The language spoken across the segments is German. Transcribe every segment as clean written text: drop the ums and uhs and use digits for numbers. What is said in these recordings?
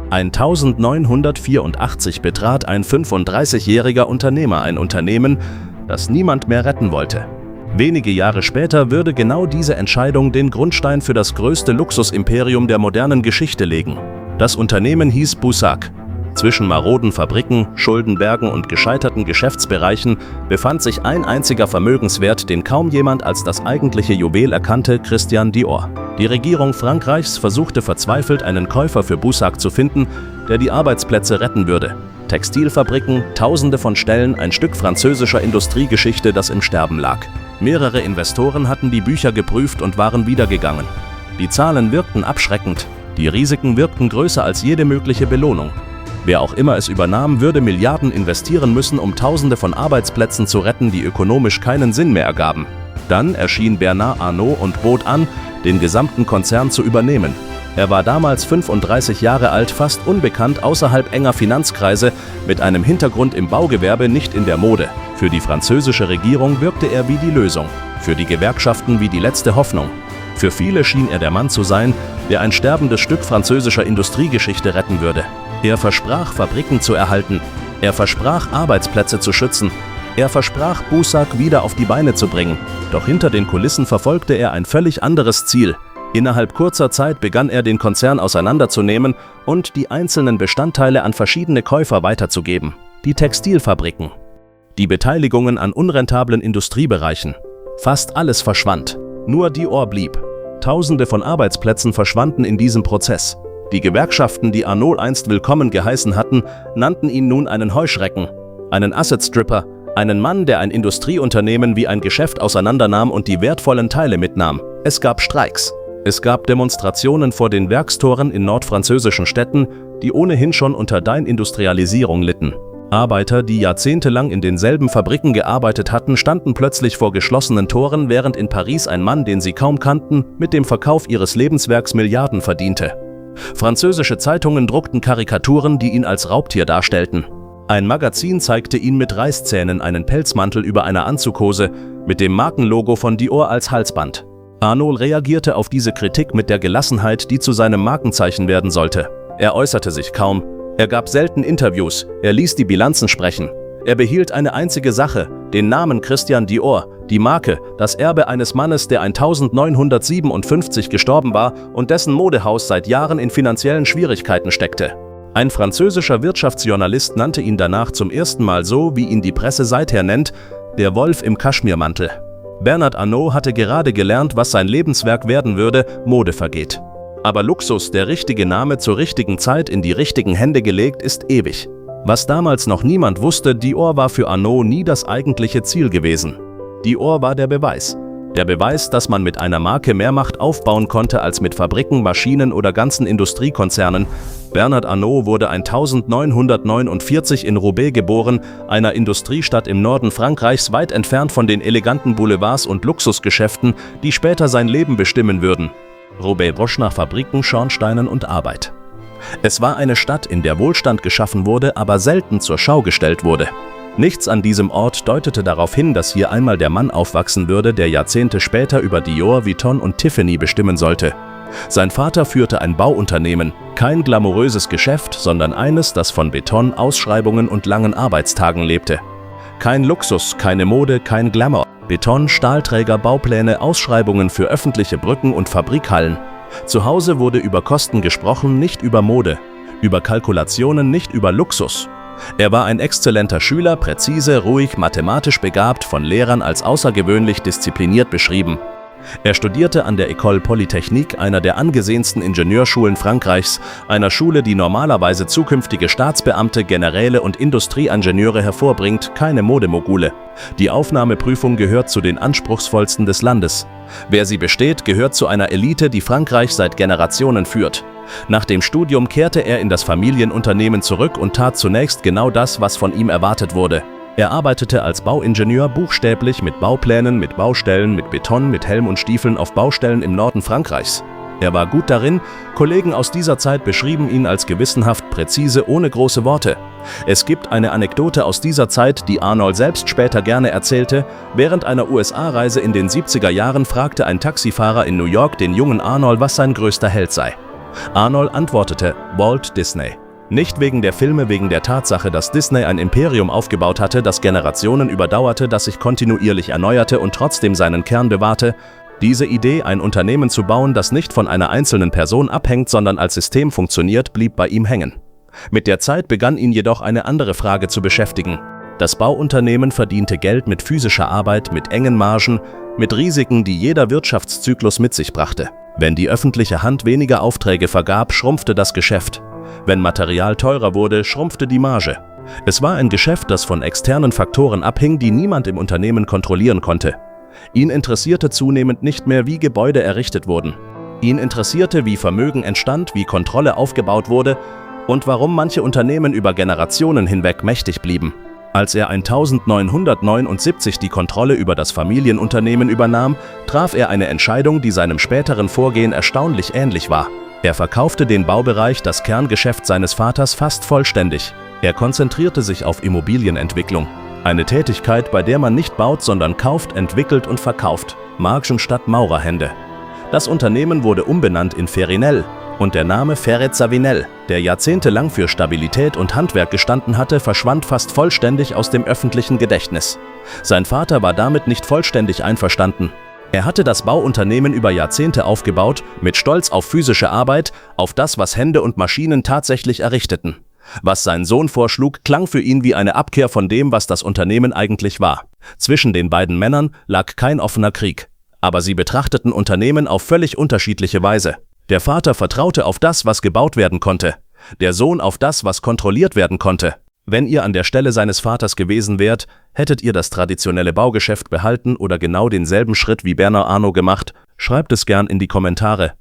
Ein 1984 betrat ein 35-jähriger Unternehmer ein Unternehmen, das niemand mehr retten wollte. Wenige Jahre später würde genau diese Entscheidung den Grundstein für das größte Luxusimperium der modernen Geschichte legen. Das Unternehmen hieß Bussac. Zwischen maroden Fabriken, Schuldenbergen und gescheiterten Geschäftsbereichen befand sich ein einziger Vermögenswert, den kaum jemand als das eigentliche Juwel erkannte: Christian Dior. Die Regierung Frankreichs versuchte verzweifelt, einen Käufer für Bussac zu finden, der die Arbeitsplätze retten würde. Textilfabriken, Tausende von Stellen, ein Stück französischer Industriegeschichte, das im Sterben lag. Mehrere Investoren hatten die Bücher geprüft und waren wiedergegangen. Die Zahlen wirkten abschreckend, die Risiken wirkten größer als jede mögliche Belohnung. Wer auch immer es übernahm, würde Milliarden investieren müssen, um Tausende von Arbeitsplätzen zu retten, die ökonomisch keinen Sinn mehr ergaben. Dann erschien Bernard Arnault und bot an, den gesamten Konzern zu übernehmen. Er war damals 35 Jahre alt, fast unbekannt außerhalb enger Finanzkreise, mit einem Hintergrund im Baugewerbe, nicht in der Mode. Für die französische Regierung wirkte er wie die Lösung, für die Gewerkschaften wie die letzte Hoffnung. Für viele schien er der Mann zu sein, der ein sterbendes Stück französischer Industriegeschichte retten würde. Er versprach, Fabriken zu erhalten. Er versprach, Arbeitsplätze zu schützen. Er versprach, Bussac wieder auf die Beine zu bringen. Doch hinter den Kulissen verfolgte er ein völlig anderes Ziel. Innerhalb kurzer Zeit begann er, den Konzern auseinanderzunehmen und die einzelnen Bestandteile an verschiedene Käufer weiterzugeben. Die Textilfabriken, die Beteiligungen an unrentablen Industriebereichen. Fast alles verschwand. Nur Dior blieb. Tausende von Arbeitsplätzen verschwanden in diesem Prozess. Die Gewerkschaften, die Arnault einst willkommen geheißen hatten, nannten ihn nun einen Heuschrecken, einen Asset-Stripper, einen Mann, der ein Industrieunternehmen wie ein Geschäft auseinandernahm und die wertvollen Teile mitnahm. Es gab Streiks. Es gab Demonstrationen vor den Werkstoren in nordfranzösischen Städten, die ohnehin schon unter Deindustrialisierung litten. Arbeiter, die jahrzehntelang in denselben Fabriken gearbeitet hatten, standen plötzlich vor geschlossenen Toren, während in Paris ein Mann, den sie kaum kannten, mit dem Verkauf ihres Lebenswerks Milliarden verdiente. Französische Zeitungen druckten Karikaturen, die ihn als Raubtier darstellten. Ein Magazin zeigte ihn mit Reißzähnen, einen Pelzmantel über einer Anzughose, mit dem Markenlogo von Dior als Halsband. Arnault reagierte auf diese Kritik mit der Gelassenheit, die zu seinem Markenzeichen werden sollte. Er äußerte sich kaum. Er gab selten Interviews, er ließ die Bilanzen sprechen. Er behielt eine einzige Sache, den Namen Christian Dior, die Marke, das Erbe eines Mannes, der 1957 gestorben war und dessen Modehaus seit Jahren in finanziellen Schwierigkeiten steckte. Ein französischer Wirtschaftsjournalist nannte ihn danach zum ersten Mal so, wie ihn die Presse seither nennt: der Wolf im Kaschmirmantel. Bernard Arnault hatte gerade gelernt, was sein Lebenswerk werden würde: Mode vergeht. Aber Luxus, der richtige Name zur richtigen Zeit in die richtigen Hände gelegt, ist ewig. Was damals noch niemand wusste: Dior war für Arnault nie das eigentliche Ziel gewesen. Dior war der Beweis. Der Beweis, dass man mit einer Marke mehr Macht aufbauen konnte als mit Fabriken, Maschinen oder ganzen Industriekonzernen. Bernard Arnault wurde 1949 in Roubaix geboren, einer Industriestadt im Norden Frankreichs, weit entfernt von den eleganten Boulevards und Luxusgeschäften, die später sein Leben bestimmen würden. Roubaix roch nach Fabriken, Schornsteinen und Arbeit. Es war eine Stadt, in der Wohlstand geschaffen wurde, aber selten zur Schau gestellt wurde. Nichts an diesem Ort deutete darauf hin, dass hier einmal der Mann aufwachsen würde, der Jahrzehnte später über Dior, Vuitton und Tiffany bestimmen sollte. Sein Vater führte ein Bauunternehmen, kein glamouröses Geschäft, sondern eines, das von Beton, Ausschreibungen und langen Arbeitstagen lebte. Kein Luxus, keine Mode, kein Glamour. Beton, Stahlträger, Baupläne, Ausschreibungen für öffentliche Brücken und Fabrikhallen. Zu Hause wurde über Kosten gesprochen, nicht über Mode. Über Kalkulationen, nicht über Luxus. Er war ein exzellenter Schüler, präzise, ruhig, mathematisch begabt, von Lehrern als außergewöhnlich diszipliniert beschrieben. Er studierte an der École Polytechnique, einer der angesehensten Ingenieurschulen Frankreichs, einer Schule, die normalerweise zukünftige Staatsbeamte, Generäle und Industrieingenieure hervorbringt, keine Modemogule. Die Aufnahmeprüfung gehört zu den anspruchsvollsten des Landes. Wer sie besteht, gehört zu einer Elite, die Frankreich seit Generationen führt. Nach dem Studium kehrte er in das Familienunternehmen zurück und tat zunächst genau das, was von ihm erwartet wurde. Er arbeitete als Bauingenieur buchstäblich mit Bauplänen, mit Baustellen, mit Beton, mit Helm und Stiefeln auf Baustellen im Norden Frankreichs. Er war gut darin, Kollegen aus dieser Zeit beschrieben ihn als gewissenhaft, präzise, ohne große Worte. Es gibt eine Anekdote aus dieser Zeit, die Arnault selbst später gerne erzählte. Während einer USA-Reise in den 70er Jahren fragte ein Taxifahrer in New York den jungen Arnault, was sein größter Held sei. Arnold antwortete: Walt Disney. Nicht wegen der Filme, wegen der Tatsache, dass Disney ein Imperium aufgebaut hatte, das Generationen überdauerte, das sich kontinuierlich erneuerte und trotzdem seinen Kern bewahrte. Diese Idee, ein Unternehmen zu bauen, das nicht von einer einzelnen Person abhängt, sondern als System funktioniert, blieb bei ihm hängen. Mit der Zeit begann ihn jedoch eine andere Frage zu beschäftigen. Das Bauunternehmen verdiente Geld mit physischer Arbeit, mit engen Margen, mit Risiken, die jeder Wirtschaftszyklus mit sich brachte. Wenn die öffentliche Hand weniger Aufträge vergab, schrumpfte das Geschäft. Wenn Material teurer wurde, schrumpfte die Marge. Es war ein Geschäft, das von externen Faktoren abhing, die niemand im Unternehmen kontrollieren konnte. Ihn interessierte zunehmend nicht mehr, wie Gebäude errichtet wurden. Ihn interessierte, wie Vermögen entstand, wie Kontrolle aufgebaut wurde und warum manche Unternehmen über Generationen hinweg mächtig blieben. Als er 1979 die Kontrolle über das Familienunternehmen übernahm, traf er eine Entscheidung, die seinem späteren Vorgehen erstaunlich ähnlich war. Er verkaufte den Baubereich, das Kerngeschäft seines Vaters, fast vollständig. Er konzentrierte sich auf Immobilienentwicklung. Eine Tätigkeit, bei der man nicht baut, sondern kauft, entwickelt und verkauft. Margen statt Maurerhände. Das Unternehmen wurde umbenannt in Ferinel und der Name Ferret-Savinel, der jahrzehntelang für Stabilität und Handwerk gestanden hatte, verschwand fast vollständig aus dem öffentlichen Gedächtnis. Sein Vater war damit nicht vollständig einverstanden. Er hatte das Bauunternehmen über Jahrzehnte aufgebaut, mit Stolz auf physische Arbeit, auf das, was Hände und Maschinen tatsächlich errichteten. Was sein Sohn vorschlug, klang für ihn wie eine Abkehr von dem, was das Unternehmen eigentlich war. Zwischen den beiden Männern lag kein offener Krieg. Aber sie betrachteten Unternehmen auf völlig unterschiedliche Weise. Der Vater vertraute auf das, was gebaut werden konnte. Der Sohn auf das, was kontrolliert werden konnte. Wenn ihr an der Stelle seines Vaters gewesen wärt, hättet ihr das traditionelle Baugeschäft behalten oder genau denselben Schritt wie Bernard Arnault gemacht? Schreibt es gern in die Kommentare.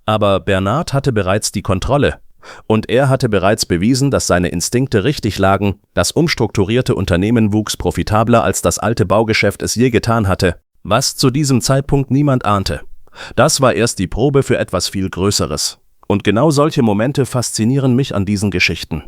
Aber Bernard hatte bereits die Kontrolle. Und er hatte bereits bewiesen, dass seine Instinkte richtig lagen. Das umstrukturierte Unternehmen wuchs profitabler, als das alte Baugeschäft es je getan hatte. Was zu diesem Zeitpunkt niemand ahnte. Das war erst die Probe für etwas viel Größeres. Und genau solche Momente faszinieren mich an diesen Geschichten.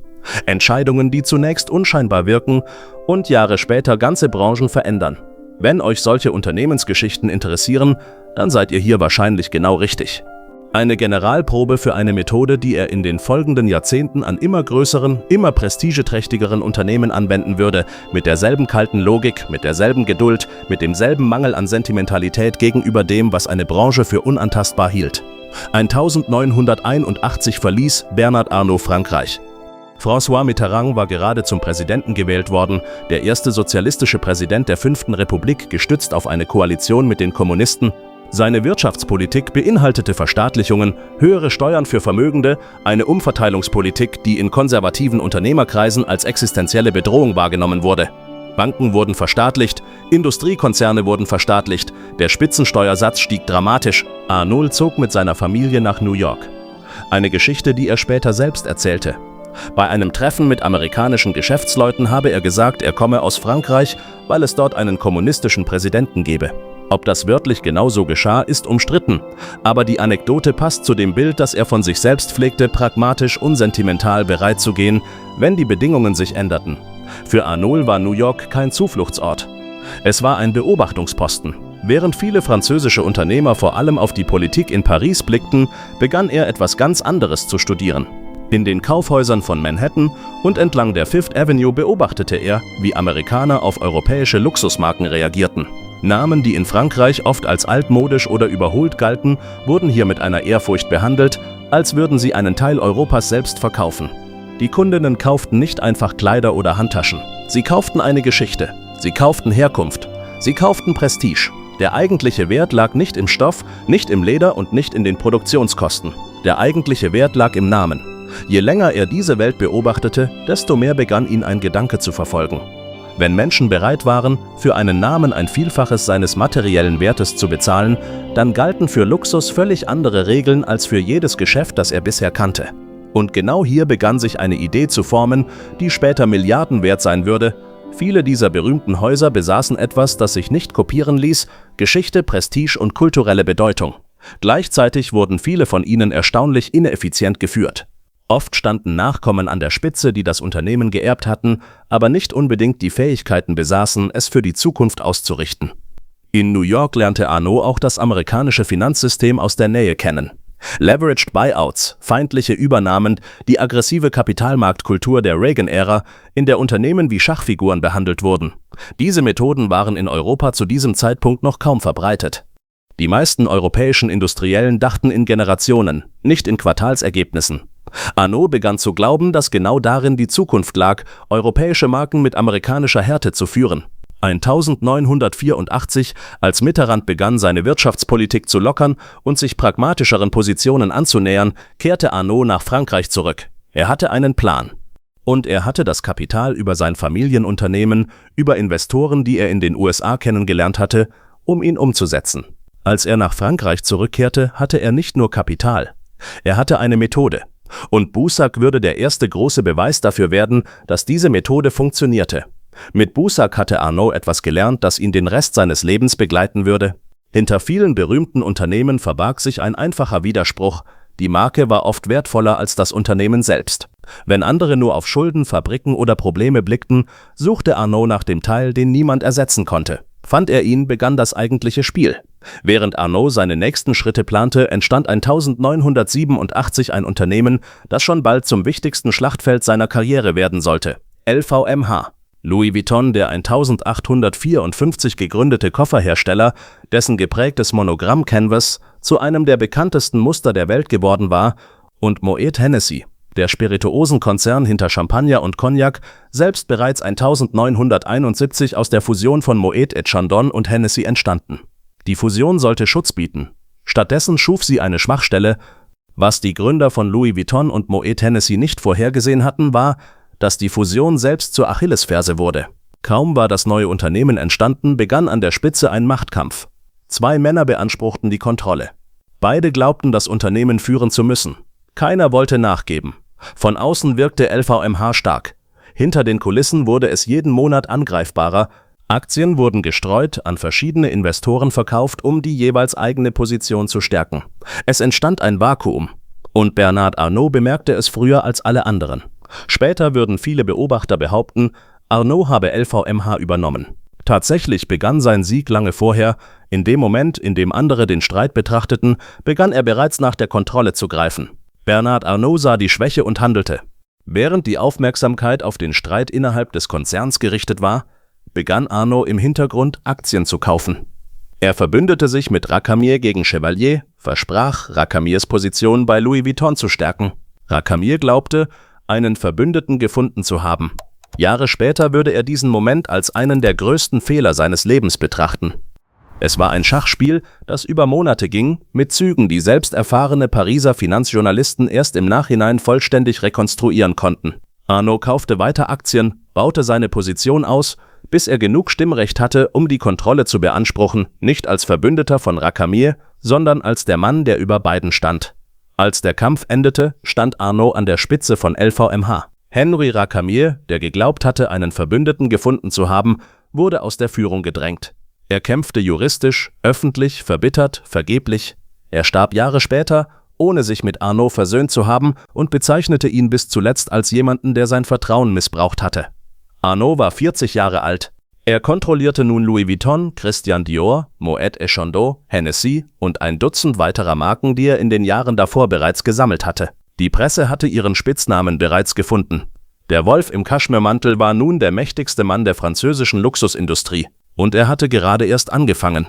Entscheidungen, die zunächst unscheinbar wirken und Jahre später ganze Branchen verändern. Wenn euch solche Unternehmensgeschichten interessieren, dann seid ihr hier wahrscheinlich genau richtig. Eine Generalprobe für eine Methode, die er in den folgenden Jahrzehnten an immer größeren, immer prestigeträchtigeren Unternehmen anwenden würde, mit derselben kalten Logik, mit derselben Geduld, mit demselben Mangel an Sentimentalität gegenüber dem, was eine Branche für unantastbar hielt. 1981 verließ Bernard Arnault Frankreich. François Mitterrand war gerade zum Präsidenten gewählt worden, der erste sozialistische Präsident der 5. Republik, gestützt auf eine Koalition mit den Kommunisten. Seine Wirtschaftspolitik beinhaltete Verstaatlichungen, höhere Steuern für Vermögende, eine Umverteilungspolitik, die in konservativen Unternehmerkreisen als existenzielle Bedrohung wahrgenommen wurde. Banken wurden verstaatlicht, Industriekonzerne wurden verstaatlicht, der Spitzensteuersatz stieg dramatisch. Arnault zog mit seiner Familie nach New York. Eine Geschichte, die er später selbst erzählte. Bei einem Treffen mit amerikanischen Geschäftsleuten habe er gesagt, er komme aus Frankreich, weil es dort einen kommunistischen Präsidenten gebe. Ob das wörtlich genauso geschah, ist umstritten, aber die Anekdote passt zu dem Bild, das er von sich selbst pflegte, pragmatisch, unsentimental bereit zu gehen, wenn die Bedingungen sich änderten. Für Arnault war New York kein Zufluchtsort. Es war ein Beobachtungsposten. Während viele französische Unternehmer vor allem auf die Politik in Paris blickten, begann er etwas ganz anderes zu studieren. In den Kaufhäusern von Manhattan und entlang der Fifth Avenue beobachtete er, wie Amerikaner auf europäische Luxusmarken reagierten. Namen, die in Frankreich oft als altmodisch oder überholt galten, wurden hier mit einer Ehrfurcht behandelt, als würden sie einen Teil Europas selbst verkaufen. Die Kundinnen kauften nicht einfach Kleider oder Handtaschen. Sie kauften eine Geschichte. Sie kauften Herkunft. Sie kauften Prestige. Der eigentliche Wert lag nicht im Stoff, nicht im Leder und nicht in den Produktionskosten. Der eigentliche Wert lag im Namen. Je länger er diese Welt beobachtete, desto mehr begann ihn ein Gedanke zu verfolgen. Wenn Menschen bereit waren, für einen Namen ein Vielfaches seines materiellen Wertes zu bezahlen, dann galten für Luxus völlig andere Regeln als für jedes Geschäft, das er bisher kannte. Und genau hier begann sich eine Idee zu formen, die später Milliarden wert sein würde. Viele dieser berühmten Häuser besaßen etwas, das sich nicht kopieren ließ: Geschichte, Prestige und kulturelle Bedeutung. Gleichzeitig wurden viele von ihnen erstaunlich ineffizient geführt. Oft standen Nachkommen an der Spitze, die das Unternehmen geerbt hatten, aber nicht unbedingt die Fähigkeiten besaßen, es für die Zukunft auszurichten. In New York lernte Arnault auch das amerikanische Finanzsystem aus der Nähe kennen. Leveraged Buyouts, feindliche Übernahmen, die aggressive Kapitalmarktkultur der Reagan-Ära, in der Unternehmen wie Schachfiguren behandelt wurden. Diese Methoden waren in Europa zu diesem Zeitpunkt noch kaum verbreitet. Die meisten europäischen Industriellen dachten in Generationen, nicht in Quartalsergebnissen. Arnault begann zu glauben, dass genau darin die Zukunft lag, europäische Marken mit amerikanischer Härte zu führen. 1984, als Mitterrand begann, seine Wirtschaftspolitik zu lockern und sich pragmatischeren Positionen anzunähern, kehrte Arnault nach Frankreich zurück. Er hatte einen Plan. Und er hatte das Kapital über sein Familienunternehmen, über Investoren, die er in den USA kennengelernt hatte, um ihn umzusetzen. Als er nach Frankreich zurückkehrte, hatte er nicht nur Kapital. Er hatte eine Methode. Und Boussac würde der erste große Beweis dafür werden, dass diese Methode funktionierte. Mit Boussac hatte Arnault etwas gelernt, das ihn den Rest seines Lebens begleiten würde. Hinter vielen berühmten Unternehmen verbarg sich ein einfacher Widerspruch: Die Marke war oft wertvoller als das Unternehmen selbst. Wenn andere nur auf Schulden, Fabriken oder Probleme blickten, suchte Arnault nach dem Teil, den niemand ersetzen konnte. Fand er ihn, begann das eigentliche Spiel. Während Arnault seine nächsten Schritte plante, entstand 1987 ein Unternehmen, das schon bald zum wichtigsten Schlachtfeld seiner Karriere werden sollte: LVMH. Louis Vuitton, der 1854 gegründete Kofferhersteller, dessen geprägtes Monogramm Canvas zu einem der bekanntesten Muster der Welt geworden war, und Moet Hennessy, der Spirituosenkonzern hinter Champagner und Cognac, selbst bereits 1971 aus der Fusion von Moet et Chandon und Hennessy entstanden. Die Fusion sollte Schutz bieten. Stattdessen schuf sie eine Schwachstelle. Was die Gründer von Louis Vuitton und Moet Hennessy nicht vorhergesehen hatten, war, dass die Fusion selbst zur Achillesferse wurde. Kaum war das neue Unternehmen entstanden, begann an der Spitze ein Machtkampf. Zwei Männer beanspruchten die Kontrolle. Beide glaubten, das Unternehmen führen zu müssen. Keiner wollte nachgeben. Von außen wirkte LVMH stark. Hinter den Kulissen wurde es jeden Monat angreifbarer. Aktien wurden gestreut, an verschiedene Investoren verkauft, um die jeweils eigene Position zu stärken. Es entstand ein Vakuum. Und Bernard Arnault bemerkte es früher als alle anderen. Später würden viele Beobachter behaupten, Arnault habe LVMH übernommen. Tatsächlich begann sein Sieg lange vorher. In dem Moment, in dem andere den Streit betrachteten, begann er bereits nach der Kontrolle zu greifen. Bernard Arnault sah die Schwäche und handelte. Während die Aufmerksamkeit auf den Streit innerhalb des Konzerns gerichtet war, begann Arnault im Hintergrund Aktien zu kaufen. Er verbündete sich mit Racamier gegen Chevalier, versprach, Racamiers Position bei Louis Vuitton zu stärken. Racamier glaubte, einen Verbündeten gefunden zu haben. Jahre später würde er diesen Moment als einen der größten Fehler seines Lebens betrachten. Es war ein Schachspiel, das über Monate ging, mit Zügen, die selbst erfahrene Pariser Finanzjournalisten erst im Nachhinein vollständig rekonstruieren konnten. Arnault kaufte weiter Aktien, baute seine Position aus, bis er genug Stimmrecht hatte, um die Kontrolle zu beanspruchen, nicht als Verbündeter von Racamier, sondern als der Mann, der über beiden stand. Als der Kampf endete, stand Arnault an der Spitze von LVMH. Henri Racamier, der geglaubt hatte, einen Verbündeten gefunden zu haben, wurde aus der Führung gedrängt. Er kämpfte juristisch, öffentlich, verbittert, vergeblich. Er starb Jahre später, ohne sich mit Arnault versöhnt zu haben, und bezeichnete ihn bis zuletzt als jemanden, der sein Vertrauen missbraucht hatte. Arnault war 40 Jahre alt. Er kontrollierte nun Louis Vuitton, Christian Dior, Moet et Chandon, Hennessy und ein Dutzend weiterer Marken, die er in den Jahren davor bereits gesammelt hatte. Die Presse hatte ihren Spitznamen bereits gefunden. Der Wolf im Kaschmirmantel war nun der mächtigste Mann der französischen Luxusindustrie. Und er hatte gerade erst angefangen.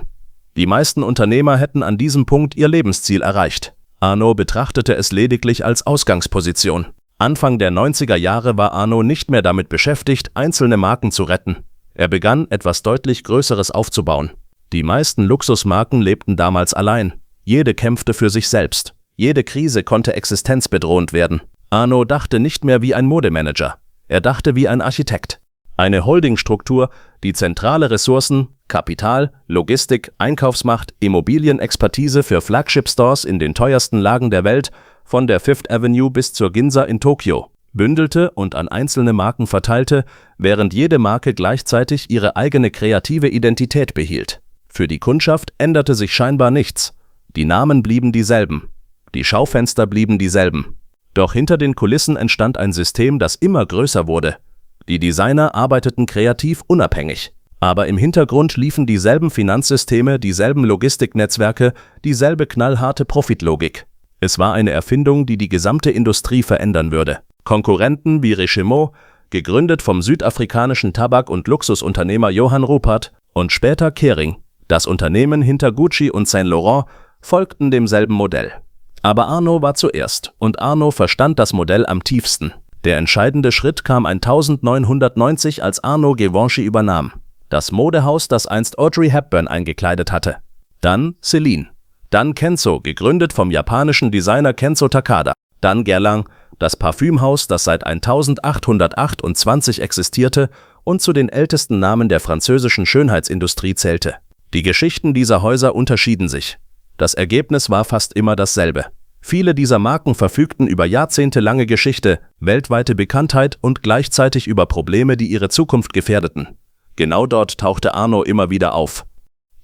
Die meisten Unternehmer hätten an diesem Punkt ihr Lebensziel erreicht. Arnault betrachtete es lediglich als Ausgangsposition. Anfang der 90er Jahre war Arnault nicht mehr damit beschäftigt, einzelne Marken zu retten. Er begann, etwas deutlich Größeres aufzubauen. Die meisten Luxusmarken lebten damals allein. Jede kämpfte für sich selbst. Jede Krise konnte existenzbedrohend werden. Arnault dachte nicht mehr wie ein Modemanager. Er dachte wie ein Architekt. Eine Holdingstruktur, die zentrale Ressourcen, Kapital, Logistik, Einkaufsmacht, Immobilienexpertise für Flagship-Stores in den teuersten Lagen der Welt, von der Fifth Avenue bis zur Ginza in Tokio, bündelte und an einzelne Marken verteilte, während jede Marke gleichzeitig ihre eigene kreative Identität behielt. Für die Kundschaft änderte sich scheinbar nichts. Die Namen blieben dieselben. Die Schaufenster blieben dieselben. Doch hinter den Kulissen entstand ein System, das immer größer wurde. Die Designer arbeiteten kreativ unabhängig. Aber im Hintergrund liefen dieselben Finanzsysteme, dieselben Logistiknetzwerke, dieselbe knallharte Profitlogik. Es war eine Erfindung, die die gesamte Industrie verändern würde. Konkurrenten wie Richemont, gegründet vom südafrikanischen Tabak- und Luxusunternehmer Johann Rupert, und später Kering, das Unternehmen hinter Gucci und Saint Laurent, folgten demselben Modell. Aber Arnault war zuerst, und Arnault verstand das Modell am tiefsten. Der entscheidende Schritt kam 1990, als Arnault Givenchy übernahm, das Modehaus, das einst Audrey Hepburn eingekleidet hatte. Dann Celine, dann Kenzo, gegründet vom japanischen Designer Kenzo Takada, dann Guerlain, das Parfümhaus, das seit 1828 existierte und zu den ältesten Namen der französischen Schönheitsindustrie zählte. Die Geschichten dieser Häuser unterschieden sich. Das Ergebnis war fast immer dasselbe. Viele dieser Marken verfügten über jahrzehntelange Geschichte, weltweite Bekanntheit und gleichzeitig über Probleme, die ihre Zukunft gefährdeten. Genau dort tauchte Arnault immer wieder auf.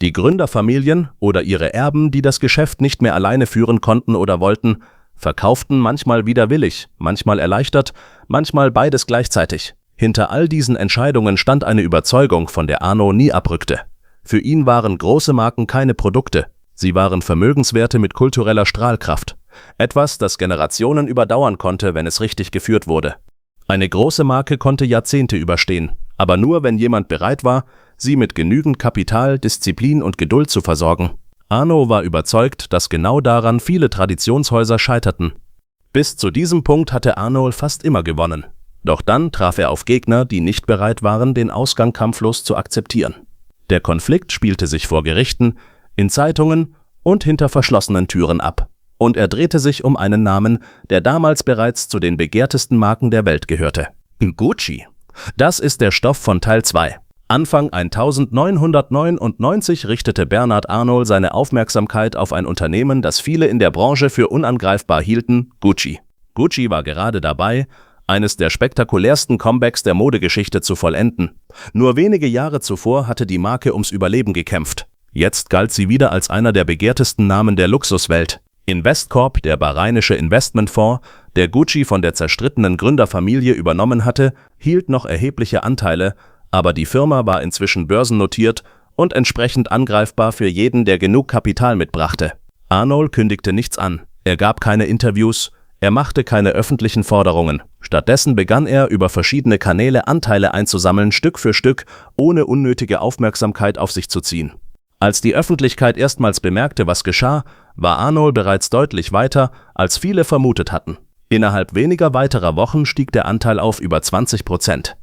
Die Gründerfamilien oder ihre Erben, die das Geschäft nicht mehr alleine führen konnten oder wollten, verkauften manchmal widerwillig, manchmal erleichtert, manchmal beides gleichzeitig. Hinter all diesen Entscheidungen stand eine Überzeugung, von der Arnault nie abrückte. Für ihn waren große Marken keine Produkte, sie waren Vermögenswerte mit kultureller Strahlkraft. Etwas, das Generationen überdauern konnte, wenn es richtig geführt wurde. Eine große Marke konnte Jahrzehnte überstehen, aber nur, wenn jemand bereit war, sie mit genügend Kapital, Disziplin und Geduld zu versorgen. Arnault war überzeugt, dass genau daran viele Traditionshäuser scheiterten. Bis zu diesem Punkt hatte Arnault fast immer gewonnen. Doch dann traf er auf Gegner, die nicht bereit waren, den Ausgang kampflos zu akzeptieren. Der Konflikt spielte sich vor Gerichten, in Zeitungen und hinter verschlossenen Türen ab. Und er drehte sich um einen Namen, der damals bereits zu den begehrtesten Marken der Welt gehörte. Gucci. Das ist der Stoff von Teil 2. Anfang 1999 richtete Bernard Arnault seine Aufmerksamkeit auf ein Unternehmen, das viele in der Branche für unangreifbar hielten, Gucci. Gucci war gerade dabei, eines der spektakulärsten Comebacks der Modegeschichte zu vollenden. Nur wenige Jahre zuvor hatte die Marke ums Überleben gekämpft. Jetzt galt sie wieder als einer der begehrtesten Namen der Luxuswelt. Investcorp, der bahrainische Investmentfonds, der Gucci von der zerstrittenen Gründerfamilie übernommen hatte, hielt noch erhebliche Anteile, aber die Firma war inzwischen börsennotiert und entsprechend angreifbar für jeden, der genug Kapital mitbrachte. Arnault kündigte nichts an, er gab keine Interviews, er machte keine öffentlichen Forderungen. Stattdessen begann er, über verschiedene Kanäle Anteile einzusammeln, Stück für Stück, ohne unnötige Aufmerksamkeit auf sich zu ziehen. Als die Öffentlichkeit erstmals bemerkte, was geschah, war Arnault bereits deutlich weiter, als viele vermutet hatten. Innerhalb weniger weiterer Wochen stieg der Anteil auf über 20%.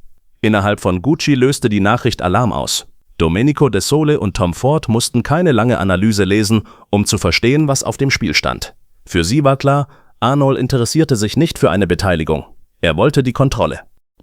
Innerhalb von Gucci löste die Nachricht Alarm aus. Domenico De Sole und Tom Ford mussten keine lange Analyse lesen, um zu verstehen, was auf dem Spiel stand. Für sie war klar, Arnault interessierte sich nicht für eine Beteiligung. Er wollte die Kontrolle.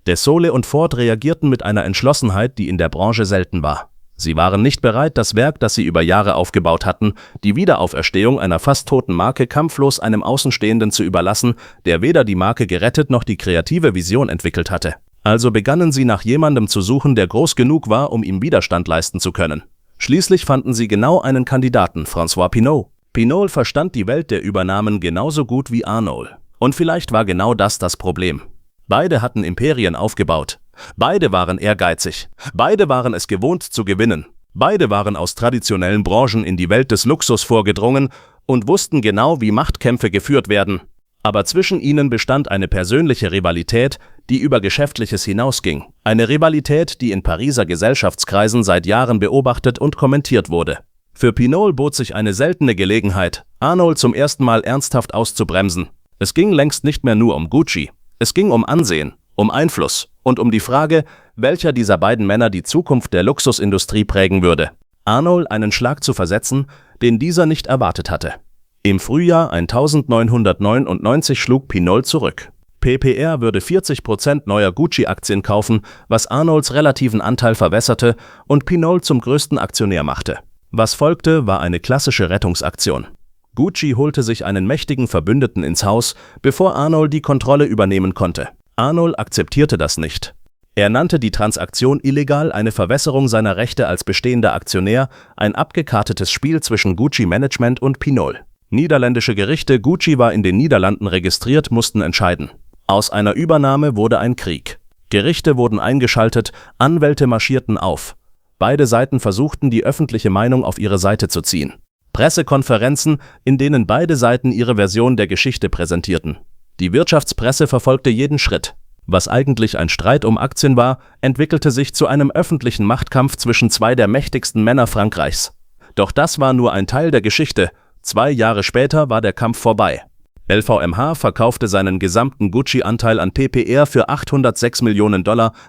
De Sole und Ford reagierten mit einer Entschlossenheit, die in der Branche selten war. Sie waren nicht bereit, das Werk, das sie über Jahre aufgebaut hatten, die Wiederauferstehung einer fast toten Marke, kampflos einem Außenstehenden zu überlassen, der weder die Marke gerettet noch die kreative Vision entwickelt hatte. Also begannen sie nach jemandem zu suchen, der groß genug war, um ihm Widerstand leisten zu können. Schließlich fanden sie genau einen Kandidaten, François Pinault. Pinault verstand die Welt der Übernahmen genauso gut wie Arnault. Und vielleicht war genau das Problem. Beide hatten Imperien aufgebaut. Beide waren ehrgeizig. Beide waren es gewohnt zu gewinnen. Beide waren aus traditionellen Branchen in die Welt des Luxus vorgedrungen und wussten genau, wie Machtkämpfe geführt werden. Aber zwischen ihnen bestand eine persönliche Rivalität, die über Geschäftliches hinausging. Eine Rivalität, die in Pariser Gesellschaftskreisen seit Jahren beobachtet und kommentiert wurde. Für Pinault bot sich eine seltene Gelegenheit, Arnault zum ersten Mal ernsthaft auszubremsen. Es ging längst nicht mehr nur um Gucci. Es ging um Ansehen, um Einfluss und um die Frage, welcher dieser beiden Männer die Zukunft der Luxusindustrie prägen würde. Arnault einen Schlag zu versetzen, den dieser nicht erwartet hatte. Im Frühjahr 1999 schlug Pinault zurück. PPR würde 40% neuer Gucci-Aktien kaufen, was Arnaults relativen Anteil verwässerte und Pinault zum größten Aktionär machte. Was folgte, war eine klassische Rettungsaktion. Gucci holte sich einen mächtigen Verbündeten ins Haus, bevor Arnault die Kontrolle übernehmen konnte. Arnault akzeptierte das nicht. Er nannte die Transaktion illegal, eine Verwässerung seiner Rechte als bestehender Aktionär, ein abgekartetes Spiel zwischen Gucci-Management und Pinault. Niederländische Gerichte, Gucci war in den Niederlanden registriert, mussten entscheiden. Aus einer Übernahme wurde ein Krieg. Gerichte wurden eingeschaltet, Anwälte marschierten auf. Beide Seiten versuchten, die öffentliche Meinung auf ihre Seite zu ziehen. Pressekonferenzen, in denen beide Seiten ihre Version der Geschichte präsentierten. Die Wirtschaftspresse verfolgte jeden Schritt. Was eigentlich ein Streit um Aktien war, entwickelte sich zu einem öffentlichen Machtkampf zwischen zwei der mächtigsten Männer Frankreichs. Doch das war nur ein Teil der Geschichte. 2 Jahre später war der Kampf vorbei. LVMH verkaufte seinen gesamten Gucci-Anteil an PPR für $806 Millionen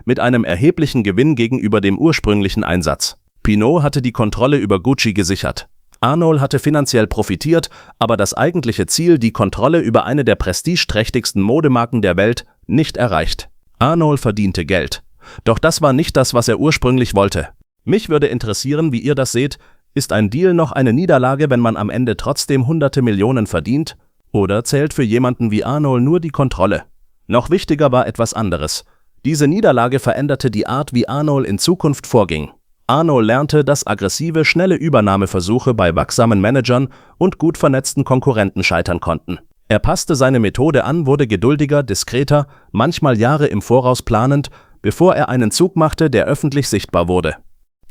mit einem erheblichen Gewinn gegenüber dem ursprünglichen Einsatz. Pinault hatte die Kontrolle über Gucci gesichert. Arnold hatte finanziell profitiert, aber das eigentliche Ziel, die Kontrolle über eine der prestigeträchtigsten Modemarken der Welt, nicht erreicht. Arnold verdiente Geld. Doch das war nicht das, was er ursprünglich wollte. Mich würde interessieren, wie ihr das seht. Ist ein Deal noch eine Niederlage, wenn man am Ende trotzdem hunderte Millionen verdient? Oder zählt für jemanden wie Arnold nur die Kontrolle? Noch wichtiger war etwas anderes. Diese Niederlage veränderte die Art, wie Arnold in Zukunft vorging. Arnold lernte, dass aggressive, schnelle Übernahmeversuche bei wachsamen Managern und gut vernetzten Konkurrenten scheitern konnten. Er passte seine Methode an, wurde geduldiger, diskreter, manchmal Jahre im Voraus planend, bevor er einen Zug machte, der öffentlich sichtbar wurde.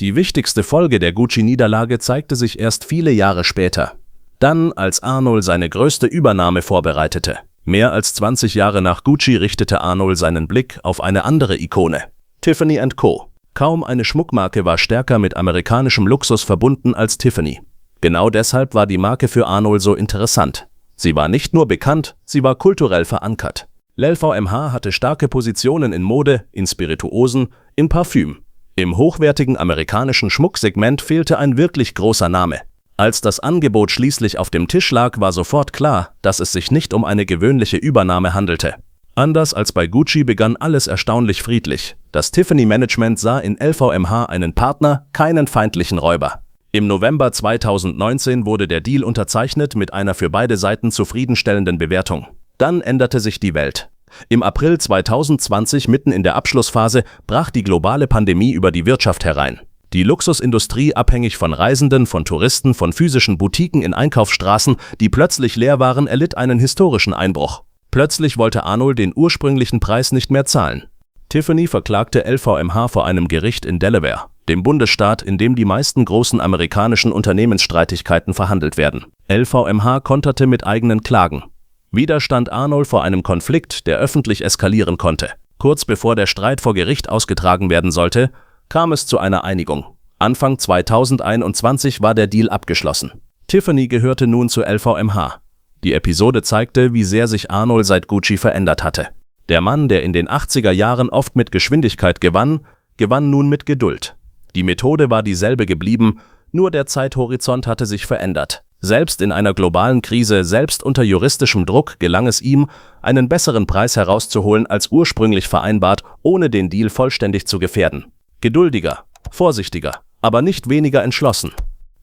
Die wichtigste Folge der Gucci-Niederlage zeigte sich erst viele Jahre später. Dann, als Arnold seine größte Übernahme vorbereitete. Mehr als 20 Jahre nach Gucci richtete Arnold seinen Blick auf eine andere Ikone. Tiffany & Co. Kaum eine Schmuckmarke war stärker mit amerikanischem Luxus verbunden als Tiffany. Genau deshalb war die Marke für Arnold so interessant. Sie war nicht nur bekannt, sie war kulturell verankert. LVMH hatte starke Positionen in Mode, in Spirituosen, in Parfüm. Im hochwertigen amerikanischen Schmucksegment fehlte ein wirklich großer Name. Als das Angebot schließlich auf dem Tisch lag, war sofort klar, dass es sich nicht um eine gewöhnliche Übernahme handelte. Anders als bei Gucci begann alles erstaunlich friedlich. Das Tiffany-Management sah in LVMH einen Partner, keinen feindlichen Räuber. Im November 2019 wurde der Deal unterzeichnet mit einer für beide Seiten zufriedenstellenden Bewertung. Dann änderte sich die Welt. Im April 2020, mitten in der Abschlussphase, brach die globale Pandemie über die Wirtschaft herein. Die Luxusindustrie, abhängig von Reisenden, von Touristen, von physischen Boutiquen in Einkaufsstraßen, die plötzlich leer waren, erlitt einen historischen Einbruch. Plötzlich wollte Arnold den ursprünglichen Preis nicht mehr zahlen. Tiffany verklagte LVMH vor einem Gericht in Delaware, dem Bundesstaat, in dem die meisten großen amerikanischen Unternehmensstreitigkeiten verhandelt werden. LVMH konterte mit eigenen Klagen. Wieder stand Arnold vor einem Konflikt, der öffentlich eskalieren konnte. Kurz bevor der Streit vor Gericht ausgetragen werden sollte, kam es zu einer Einigung. Anfang 2021 war der Deal abgeschlossen. Tiffany gehörte nun zu LVMH. Die Episode zeigte, wie sehr sich Arnold seit Gucci verändert hatte. Der Mann, der in den 80er Jahren oft mit Geschwindigkeit gewann nun mit Geduld. Die Methode war dieselbe geblieben, nur der Zeithorizont hatte sich verändert. Selbst in einer globalen Krise, selbst unter juristischem Druck gelang es ihm, einen besseren Preis herauszuholen als ursprünglich vereinbart, ohne den Deal vollständig zu gefährden. Geduldiger, vorsichtiger, aber nicht weniger entschlossen.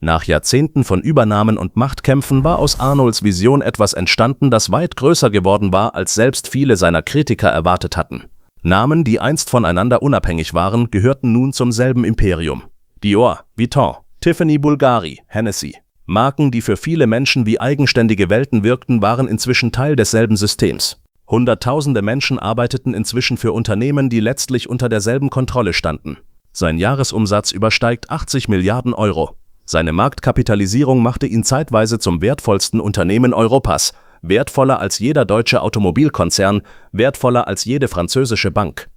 Nach Jahrzehnten von Übernahmen und Machtkämpfen war aus Arnolds Vision etwas entstanden, das weit größer geworden war, als selbst viele seiner Kritiker erwartet hatten. Namen, die einst voneinander unabhängig waren, gehörten nun zum selben Imperium. Dior, Vuitton, Tiffany Bulgari, Hennessy. Marken, die für viele Menschen wie eigenständige Welten wirkten, waren inzwischen Teil desselben Systems. Hunderttausende Menschen arbeiteten inzwischen für Unternehmen, die letztlich unter derselben Kontrolle standen. Sein Jahresumsatz übersteigt 80 Milliarden Euro. Seine Marktkapitalisierung machte ihn zeitweise zum wertvollsten Unternehmen Europas, wertvoller als jeder deutsche Automobilkonzern, wertvoller als jede französische Bank.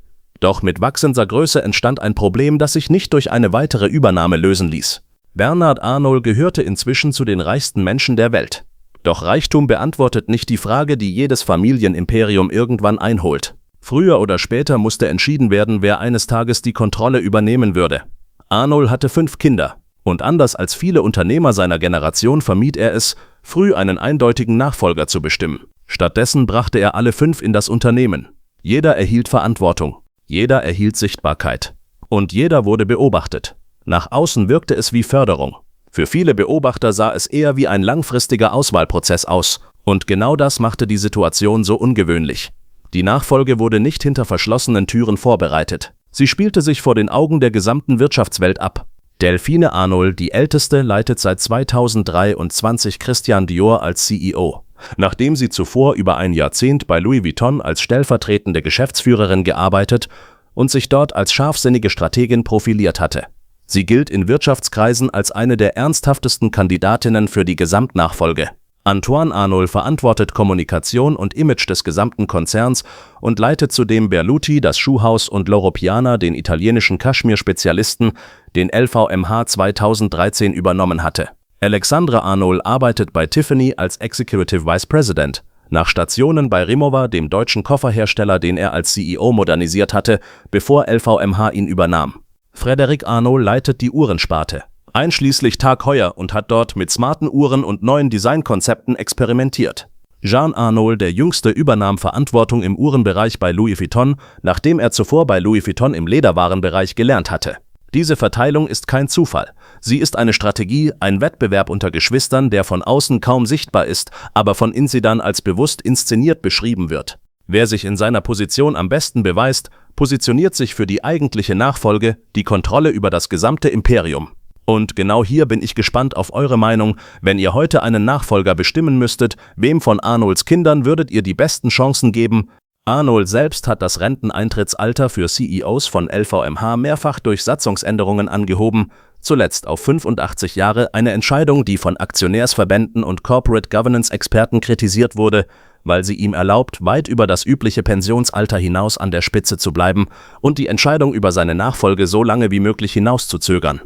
Doch mit wachsender Größe entstand ein Problem, das sich nicht durch eine weitere Übernahme lösen ließ. Bernard Arnault gehörte inzwischen zu den reichsten Menschen der Welt. Doch Reichtum beantwortet nicht die Frage, die jedes Familienimperium irgendwann einholt. Früher oder später musste entschieden werden, wer eines Tages die Kontrolle übernehmen würde. Arnault hatte 5 Kinder. Und anders als viele Unternehmer seiner Generation vermied er es, früh einen eindeutigen Nachfolger zu bestimmen. Stattdessen brachte er alle 5 in das Unternehmen. Jeder erhielt Verantwortung, jeder erhielt Sichtbarkeit. Und jeder wurde beobachtet. Nach außen wirkte es wie Förderung. Für viele Beobachter sah es eher wie ein langfristiger Auswahlprozess aus. Und genau das machte die Situation so ungewöhnlich. Die Nachfolge wurde nicht hinter verschlossenen Türen vorbereitet. Sie spielte sich vor den Augen der gesamten Wirtschaftswelt ab. Delphine Arnault, die älteste, leitet seit 2023 Christian Dior als CEO. Nachdem sie zuvor über ein Jahrzehnt bei Louis Vuitton als stellvertretende Geschäftsführerin gearbeitet und sich dort als scharfsinnige Strategin profiliert hatte. Sie gilt in Wirtschaftskreisen als eine der ernsthaftesten Kandidatinnen für die Gesamtnachfolge. Antoine Arnault verantwortet Kommunikation und Image des gesamten Konzerns und leitet zudem Berluti das Schuhhaus und Loro Piana den italienischen Kaschmir-Spezialisten, den LVMH 2013 übernommen hatte. Alexandre Arnault arbeitet bei Tiffany als Executive Vice President, nach Stationen bei Rimowa, dem deutschen Kofferhersteller, den er als CEO modernisiert hatte, bevor LVMH ihn übernahm. Frédéric Arnault leitet die Uhrensparte, einschließlich Tag Heuer, und hat dort mit smarten Uhren und neuen Designkonzepten experimentiert. Jean Arnault, der Jüngste, übernahm Verantwortung im Uhrenbereich bei Louis Vuitton, nachdem er zuvor bei Louis Vuitton im Lederwarenbereich gelernt hatte. Diese Verteilung ist kein Zufall. Sie ist eine Strategie, ein Wettbewerb unter Geschwistern, der von außen kaum sichtbar ist, aber von innen dann als bewusst inszeniert beschrieben wird. Wer sich in seiner Position am besten beweist, positioniert sich für die eigentliche Nachfolge, die Kontrolle über das gesamte Imperium. Und genau hier bin ich gespannt auf eure Meinung. Wenn ihr heute einen Nachfolger bestimmen müsstet, wem von Arnaults Kindern würdet ihr die besten Chancen geben? Arnault selbst hat das Renteneintrittsalter für CEOs von LVMH mehrfach durch Satzungsänderungen angehoben, zuletzt auf 85 Jahre, eine Entscheidung, die von Aktionärsverbänden und Corporate Governance-Experten kritisiert wurde, weil sie ihm erlaubt, weit über das übliche Pensionsalter hinaus an der Spitze zu bleiben und die Entscheidung über seine Nachfolge so lange wie möglich hinauszuzögern.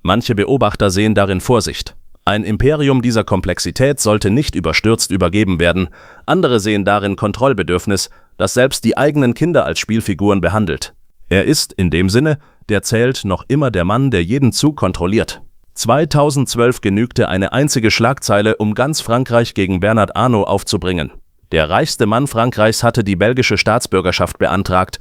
Manche Beobachter sehen darin Vorsicht. Ein Imperium dieser Komplexität sollte nicht überstürzt übergeben werden. Andere sehen darin Kontrollbedürfnis, das selbst die eigenen Kinder als Spielfiguren behandelt. Er ist, in dem Sinne, der zählt, noch immer der Mann, der jeden Zug kontrolliert. 2012 genügte eine einzige Schlagzeile, um ganz Frankreich gegen Bernard Arnault aufzubringen. Der reichste Mann Frankreichs hatte die belgische Staatsbürgerschaft beantragt.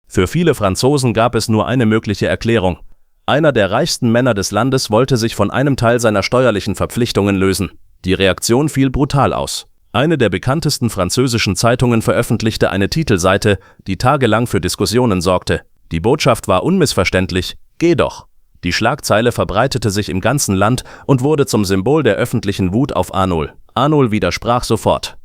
Für viele Franzosen gab es nur eine mögliche Erklärung. Einer der reichsten Männer des Landes wollte sich von einem Teil seiner steuerlichen Verpflichtungen lösen. Die Reaktion fiel brutal aus. Eine der bekanntesten französischen Zeitungen veröffentlichte eine Titelseite, die tagelang für Diskussionen sorgte. Die Botschaft war unmissverständlich: Geh doch! Die Schlagzeile verbreitete sich im ganzen Land und wurde zum Symbol der öffentlichen Wut auf Arnault. Arnault widersprach sofort.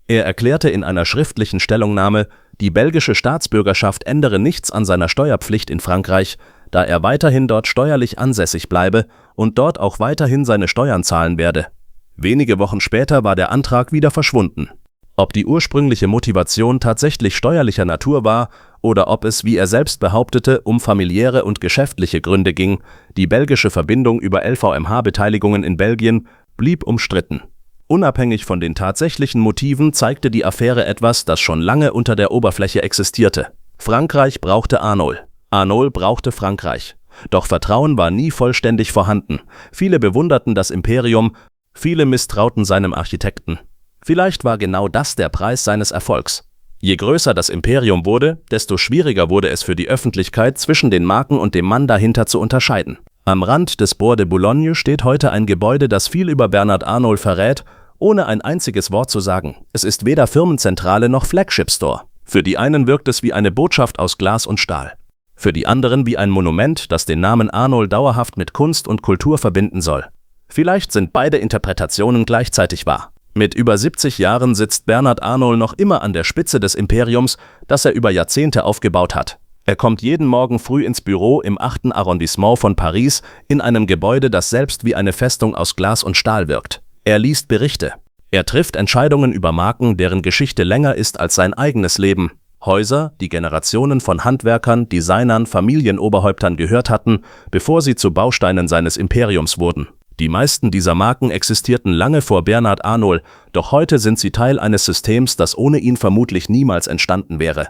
Er erklärte in einer schriftlichen Stellungnahme, die belgische Staatsbürgerschaft ändere nichts an seiner Steuerpflicht in Frankreich, da er weiterhin dort steuerlich ansässig bleibe und dort auch weiterhin seine Steuern zahlen werde. Wenige Wochen später war der Antrag wieder verschwunden. Ob die ursprüngliche Motivation tatsächlich steuerlicher Natur war oder ob es, wie er selbst behauptete, um familiäre und geschäftliche Gründe ging, die belgische Verbindung über LVMH-Beteiligungen in Belgien, blieb umstritten. Unabhängig von den tatsächlichen Motiven zeigte die Affäre etwas, das schon lange unter der Oberfläche existierte. Frankreich brauchte Arnault. Arnault brauchte Frankreich. Doch Vertrauen war nie vollständig vorhanden. Viele bewunderten das Imperium, viele misstrauten seinem Architekten. Vielleicht war genau das der Preis seines Erfolgs. Je größer das Imperium wurde, desto schwieriger wurde es für die Öffentlichkeit, zwischen den Marken und dem Mann dahinter zu unterscheiden. Am Rand des Bois de Boulogne steht heute ein Gebäude, das viel über Bernard Arnault verrät, ohne ein einziges Wort zu sagen. Es ist weder Firmenzentrale noch Flagship Store. Für die einen wirkt es wie eine Botschaft aus Glas und Stahl. Für die anderen wie ein Monument, das den Namen Arnault dauerhaft mit Kunst und Kultur verbinden soll. Vielleicht sind beide Interpretationen gleichzeitig wahr. Mit über 70 Jahren sitzt Bernard Arnault noch immer an der Spitze des Imperiums, das er über Jahrzehnte aufgebaut hat. Er kommt jeden Morgen früh ins Büro im 8. Arrondissement von Paris, in einem Gebäude, das selbst wie eine Festung aus Glas und Stahl wirkt. Er liest Berichte. Er trifft Entscheidungen über Marken, deren Geschichte länger ist als sein eigenes Leben. Häuser, die Generationen von Handwerkern, Designern, Familienoberhäuptern gehört hatten, bevor sie zu Bausteinen seines Imperiums wurden. Die meisten dieser Marken existierten lange vor Bernard Arnault, doch heute sind sie Teil eines Systems, das ohne ihn vermutlich niemals entstanden wäre.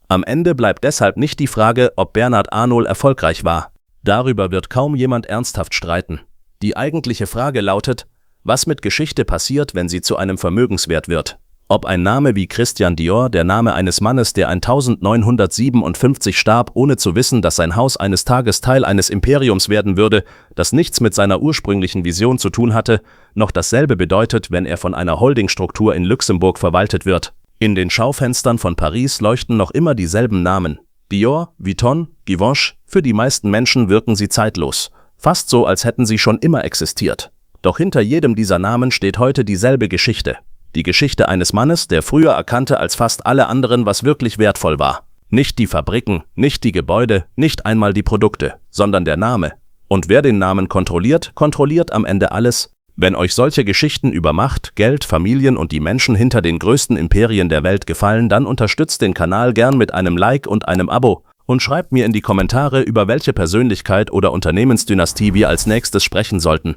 Am Ende bleibt deshalb nicht die Frage, ob Bernard Arnault erfolgreich war. Darüber wird kaum jemand ernsthaft streiten. Die eigentliche Frage lautet, was mit Geschichte passiert, wenn sie zu einem Vermögenswert wird. Ob ein Name wie Christian Dior, der Name eines Mannes, der 1957 starb, ohne zu wissen, dass sein Haus eines Tages Teil eines Imperiums werden würde, das nichts mit seiner ursprünglichen Vision zu tun hatte, noch dasselbe bedeutet, wenn er von einer Holdingstruktur in Luxemburg verwaltet wird. In den Schaufenstern von Paris leuchten noch immer dieselben Namen. Dior, Vuitton, Givenchy, für die meisten Menschen wirken sie zeitlos. Fast so, als hätten sie schon immer existiert. Doch hinter jedem dieser Namen steht heute dieselbe Geschichte. Die Geschichte eines Mannes, der früher erkannte als fast alle anderen, was wirklich wertvoll war. Nicht die Fabriken, nicht die Gebäude, nicht einmal die Produkte, sondern der Name. Und wer den Namen kontrolliert, kontrolliert am Ende alles. Wenn euch solche Geschichten über Macht, Geld, Familien und die Menschen hinter den größten Imperien der Welt gefallen, dann unterstützt den Kanal gern mit einem Like und einem Abo. Und schreibt mir in die Kommentare, über welche Persönlichkeit oder Unternehmensdynastie wir als nächstes sprechen sollten.